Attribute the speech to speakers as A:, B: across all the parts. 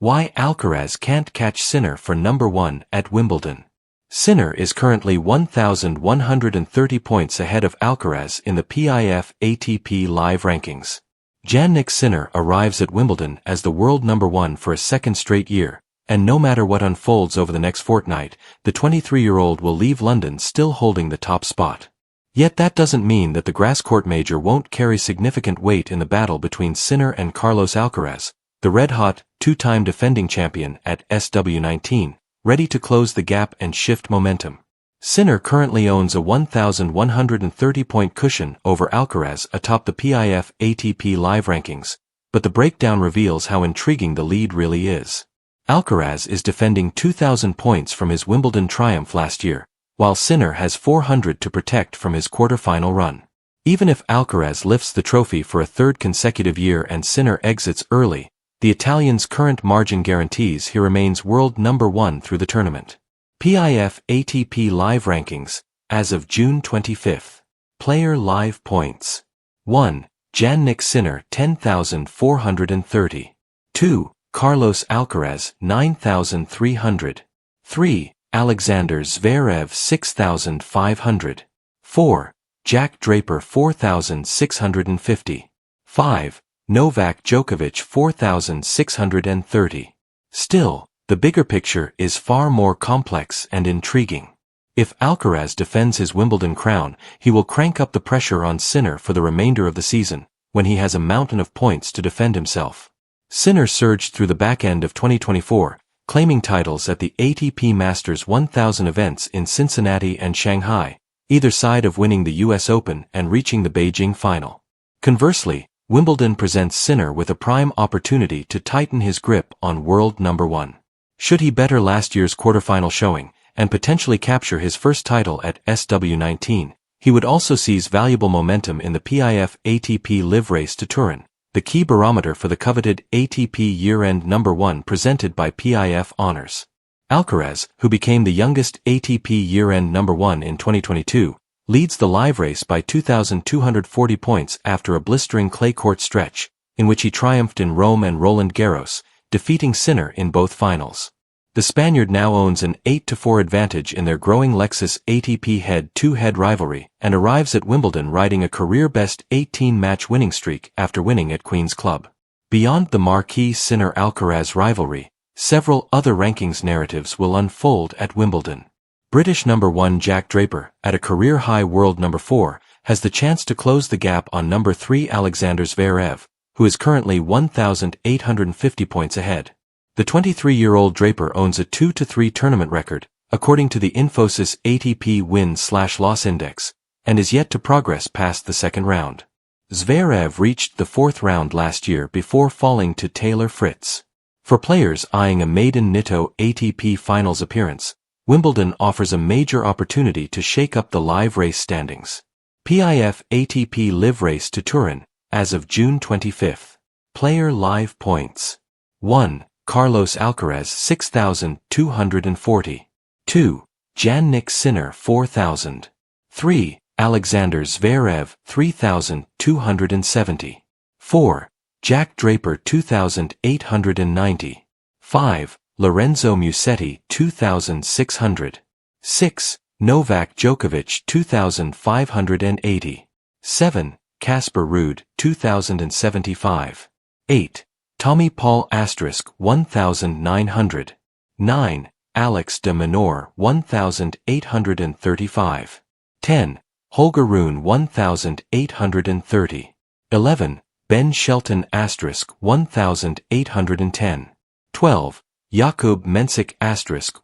A: Why Alcaraz can't catch Sinner for number 1 at Wimbledon. Sinner is currently 1,130 points ahead of Alcaraz in the PIF ATP Live rankings. Jannik Sinner arrives at Wimbledon as the world number 1 for a second straight year, and no matter what unfolds over the next fortnight, the 23-year-old will leave London still holding the top spot. Yet that doesn't mean that the grass-court major won't carry significant weight in the battle between Sinner and Carlos Alcaraz, the red-hot, two-time defending champion at SW19, ready to close the gap and shift momentum. Sinner currently owns a 1,130-point cushion over Alcaraz atop the PIF ATP Live rankings, but the breakdown reveals how intriguing the lead really is. Alcaraz is defending 2,000 points from his Wimbledon triumph last year, while Sinner has 400 to protect from his quarter-final run. Even if Alcaraz lifts the trophy for a third consecutive year and Sinner exits early, the Italian's current margin guarantees he remains world number 1 through the tournament. PIF ATP Live rankings, as of June 25. Player Live points. 1. Jannik Sinner 10,430. 2. Carlos Alcaraz 9,300. 3. Alexander Zverev 6,500. 4. Jack Draper 4,650. 5. Novak Djokovic 4,630. Still, the bigger picture is far more complex and intriguing. If Alcaraz defends his Wimbledon crown, he will crank up the pressure on Sinner for the remainder of the season, when he has a mountain of points to defend himself. Sinner surged through the back end of 2024, claiming titles at the ATP Masters 1000 events in Cincinnati and Shanghai, either side of winning the US Open and reaching the Beijing final. Conversely, Wimbledon presents Sinner with a prime opportunity to tighten his grip on world number 1. Should he better last year's quarterfinal showing, and potentially capture his first title at SW19, he would also seize valuable momentum in the PIF ATP Live race to Turin, the key barometer for the coveted ATP year-end number 1 presented by PIF Honors. Alcaraz, who became the youngest ATP year-end number 1 in 2022, leads the live race by 2,240 points after a blistering clay court stretch, in which he triumphed in Rome and Roland Garros, defeating Sinner in both finals. The Spaniard now owns an 8-4 advantage in their growing Lexus ATP head-to-head rivalry and arrives at Wimbledon riding a career-best 18-match winning streak after winning at Queen's Club. Beyond the marquee Sinner-Alcaraz rivalry, several other rankings narratives will unfold at Wimbledon. British number 1 Jack Draper, at a career-high world number 4, has the chance to close the gap on number 3 Alexander Zverev, who is currently 1,850 points ahead. The 23-year-old Draper owns a 2-3 tournament record, according to the Infosys ATP Win/Loss Index, and is yet to progress past the second round. Zverev reached the fourth round last year before falling to Taylor Fritz. For players eyeing a maiden Nitto ATP Finals appearance, Wimbledon offers a major opportunity to shake up the live race standings. PIF ATP Live race to Turin, as of June 25. Player Live points. 1. Carlos Alcaraz 6,240. 2. Jannik Sinner 4,000. 3. Alexander Zverev 3,270. 4. Jack Draper 2,890. 5. Lorenzo Musetti 2,600. 6. Novak Djokovic 2,580. 7. Casper Ruud 2,075. 8. Tommy Paul * 1,900. 9. Alex de Minaur 1,835. 10. Holger Rune 1,830. 11. Ben Shelton * 1,810. 12. Jakub Mensik *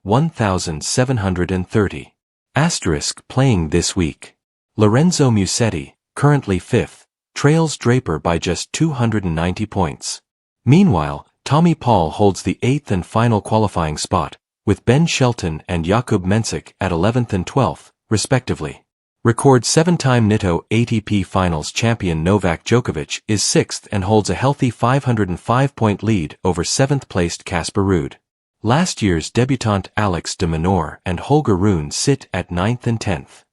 A: 1,730. Playing this week. Lorenzo Musetti, currently 5th, trails Draper by just 290 points. Meanwhile, Tommy Paul holds the 8th and final qualifying spot, with Ben Shelton and Jakub Mensik at 11th and 12th, respectively. Record 7-time Nitto ATP Finals champion Novak Djokovic is 6th and holds a healthy 505-point lead over 7th-placed Casper Ruud. Last year's debutant Alex de Minaur and Holger Rune sit at 9th and 10th.